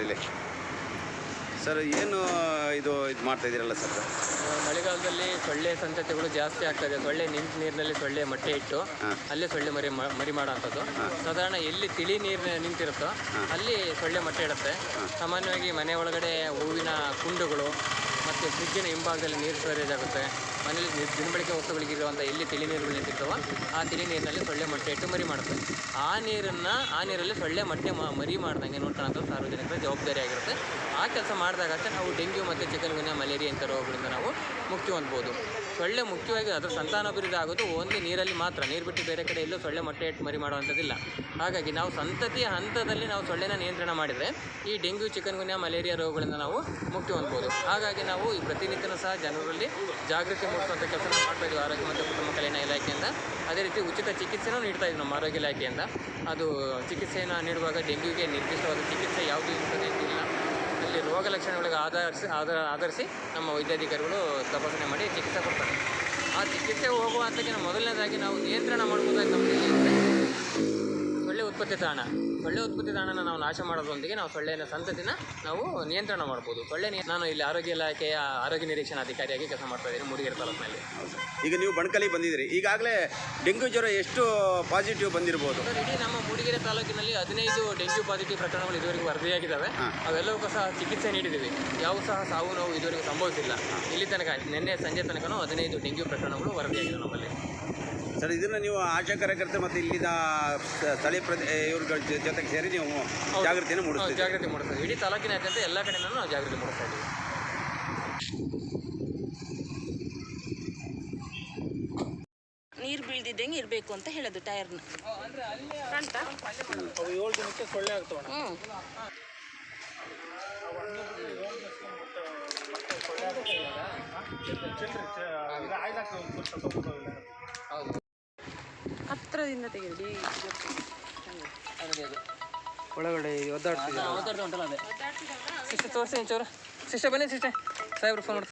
Sir ಇಲ್ಲಿ. Sir ಏನು ಇದು ಮಾಡ್ತಾ ಇದ್ದೀರಲ್ಲ ಸರ್? ಮಳೆಗಾಲದಲ್ಲಿ ಸೊಳ್ಳೆ ಸಂತತಿಗಳು ಜಾಸ್ತಿ ಆಗ್ತದೆ. ಸೊಳ್ಳೆ ನಿಂತ ನೀರಿನಲ್ಲಿ ಸೊಳ್ಳೆ ಮೊಟ್ಟೆ ಇಟ್ಟು ಅಲ್ಲೇ ಸೊಳ್ಳೆ ಮರಿ ಮಾಡೋಂಥದ್ದು. ಸಾಧಾರಣ ಎಲ್ಲಿ ತಿಳಿ ನೀರು ನಿಂತಿರುತ್ತೋ ಅಲ್ಲಿ ಸೊಳ್ಳೆ ಮೊಟ್ಟೆ ಇಡುತ್ತೆ. ಸಾಮಾನ್ಯವಾಗಿ ಮನೆ ಒಳಗಡೆ ಹೂವಿನ ಕುಂಡಗಳು ಮತ್ತು ಫ್ರಿಜ್ಜಿನ ಹಿಂಭಾಗದಲ್ಲಿ ನೀರು ಸ್ಟೋರೇಜ್ ಆಗುತ್ತೆ. ಮನೇಲಿ ದಿನಬಳಕೆ ವಸ್ತುಗಳಿಗಿರುವಂಥ ಎಲ್ಲಿ ತಿಳಿ ನೀರುಗಳು ನಿಂತಿರ್ತವೋ ಆ ತಿಳಿ ನೀರಿನಲ್ಲಿ ಸೊಳ್ಳೆ ಮೊಟ್ಟೆ ಇಟ್ಟು ಮರಿ ಮಾಡುತ್ತೆ. ಆ ನೀರಲ್ಲಿ ಸೊಳ್ಳೆ ಮೊಟ್ಟೆ ಮರಿ ಮಾಡ್ದಂಗೆ ನೋಡ್ಕೊಳ್ಳೋಂಥ ಸಾರ್ವಜನಿಕರ ಜವಾಬ್ದಾರಿ ಆಗಿರುತ್ತೆ. ಆ ಕೆಲಸ ಮಾಡಿದಾಗ ಅಷ್ಟೇ ನಾವು ಡೆಂಗ್ಯೂ ಮತ್ತು ಚಿಕನ್ಗುನ್ಯಾ ಮಲೇರಿಯಾ ಇಂಥ ರೋಗಗಳಿಂದ ನಾವು ಮುಕ್ತಿ ಹೊಂದ್ಬೋದು. ಸೊಳ್ಳೆ ಮುಖ್ಯವಾಗಿ ಅದರ ಸಂತಾನಾಭಿವೃದ್ಧಿ ಆಗೋದು ಓನ್ಲಿ ನೀರಲ್ಲಿ ಮಾತ್ರ. ನೀರು ಬಿಟ್ಟು ಬೇರೆ ಕಡೆ ಎಲ್ಲೂ ಸೊಳ್ಳೆ ಮೊಟ್ಟೆ ಇಟ್ಟು ಮರಿ ಮಾಡುವಂಥದ್ದಿಲ್ಲ. ಹಾಗಾಗಿ ನಾವು ಸಂತತಿಯ ಹಂತದಲ್ಲಿ ನಾವು ಸೊಳ್ಳೆನ ನಿಯಂತ್ರಣ ಮಾಡಿದರೆ ಈ ಡೆಂಗ್ಯೂ ಚಿಕನ್ಗುನ್ಯಾ ಮಲೇರಿಯಾ ರೋಗಗಳಿಂದ ನಾವು ಮುಕ್ತಿ ಹೊಂದ್ಬೋದು. ಹಾಗಾಗಿ ನಾವು ಈ ಪ್ರತಿನಿತ್ಯನೂ ಸಹ ಜನರಲ್ಲಿ ಜಾಗೃತಿ ಮೂಡಿಸುವಂಥ ಕೆಲಸ ಮಾಡ್ತಾಯಿದ್ವಿ ಆರೋಗ್ಯ ಮತ್ತು ಕುಟುಂಬ ಕಲ್ಯಾಣ ಇಲಾಖೆಯಿಂದ. ಅದೇ ರೀತಿ ಉಚಿತ ಚಿಕಿತ್ಸೆನೂ ನೀಡ್ತಾಯಿದ್ವಿ ನಮ್ಮ ಆರೋಗ್ಯ ಇಲಾಖೆಯಿಂದ. ಅದು ಚಿಕಿತ್ಸೆಯನ್ನು ನೀಡುವಾಗ ಡೆಂಗ್ಯೂಗೆ ನಿರ್ದಿಷ್ಟವಾದ ಚಿಕಿತ್ಸೆ ಯಾವುದೂ ಇರ್ತದೆ ಅಂತಿಲ್ಲ. ಅಲ್ಲಿ ರೋಗ ಲಕ್ಷಣಗಳಿಗೆ ಆಧರಿಸಿ ನಮ್ಮ ವೈದ್ಯಾಧಿಕಾರಿಗಳು ತಪಾಸಣೆ ಮಾಡಿ ಚಿಕಿತ್ಸೆ ಕೊಡ್ತಾರೆ. ಆ ಚಿಕಿತ್ಸೆ ಹೋಗುವ ಹಂತಕ್ಕಿಂತ ಮೊದಲನೇದಾಗಿ ನಾವು ನಿಯಂತ್ರಣ ಮಾಡ್ಬೋದಾಗಿ ನಮ್ಮಲ್ಲಿ ಅಂದರೆ ಸೊಳ್ಳೆ ಉತ್ಪತ್ತಿ ತಾಣನ ನಾವು ನಾಶ ಮಾಡೋದ್ರೊಂದಿಗೆ ನಾವು ಸೊಳ್ಳೆಯ ಸಂತತಿನ ನಾವು ನಿಯಂತ್ರಣ ಮಾಡ್ಬೋದು. ನಾನು ಇಲ್ಲಿ ಆರೋಗ್ಯ ಇಲಾಖೆಯ ಆರೋಗ್ಯ ನಿರೀಕ್ಷಣಾಧಿಕಾರಿಯಾಗಿ ಕೆಲಸ ಮಾಡ್ತಾ ಇದ್ದೀನಿ ಮೂಡಿಗೆರೆ ತಾಲೂಕಿನಲ್ಲಿ. ಈಗ ನೀವು ಬಣಕಲಿ ಬಂದಿದ್ದೀರಿ, ಈಗಾಗಲೇ ಡೆಂಗ್ಯೂ ಜ್ವರ ಎಷ್ಟು ಪಾಸಿಟಿವ್ ಬಂದಿರ್ಬೋದು? ಇಡೀ ನಮ್ಮ ಮೂಡಿಗೆರೆ ತಾಲೂಕಿನಲ್ಲಿ 15 ಡೆಂಗ್ಯೂ ಪಾಸಿಟಿವ್ ಪ್ರಕರಣಗಳು ಇದುವರೆಗೂ ವರದಿಯಾಗಿದ್ದಾವೆ. ಅವೆಲ್ಲವೂ ಸಹ ಚಿಕಿತ್ಸೆ ನೀಡಿದ್ದೀವಿ. ಯಾವ ಸಹ ಸಾವು ನೋವು ಇದುವರೆಗೂ ಸಂಭವಿಸಿಲ್ಲ. ಇಲ್ಲಿ ತನಕ ನಿನ್ನೆ ಸಂಜೆ ತನಕ 15 ಡೆಂಗ್ಯೂ ಪ್ರಕರಣಗಳು ವರದಿಯಾಗಿದೆ ನಮ್ಮಲ್ಲಿ. ಸರ್, ಇದನ್ನು ನೀವು ಆಶಾ ಕಾರ್ಯಕರ್ತೆ ಮತ್ತು ಇಲ್ಲಿನ ಸ್ಥಳೀಯ ಇವ್ರ ಜೊತೆಗೆ ಸೇರಿ ನೀವು ಜಾಗೃತಿಯನ್ನು ಮೂಡಿಸ್ತೀವಿ? ಜಾಗೃತಿ ಮೂಡಿಸ್ತೀವಿ. ಇಡೀ ತಾಲೂಕಿನಾದ್ಯಂತ ಎಲ್ಲ ಕಡೆನೂ ನಾವು ಜಾಗೃತಿ ಮೂಡಿಸ್ತಾ ಇದ್ದೀವಿ. ನೀರು ಬೀಳ್ದಿದ್ದಂಗೆ ಇರಬೇಕು ಅಂತ ಹೇಳೋದು ಟೈರ್ನ. 7 ದಿನಕ್ಕೆ ಸೊಳ್ಳೆ ಆಗ್ತವೆ. ಹತ್ರದಿಂದ ತೆಗೆದು ಒಳಗಡೆ ಒದ್ದಾಡ್ತಿದೆ ಉಂಟಲ್ಲ ಅದೇ. ಸಿಸ್ಟರ್ ತೋರಿಸಿ ಒಂಚೂರು. ಸಿಸ್ಟರ್ ಬನ್ನಿ ಸಿಸ್ಟರ್, ಸಾಹೇಬ್ರು ಫೋನ್ ಮಾಡ್ತಾರೆ.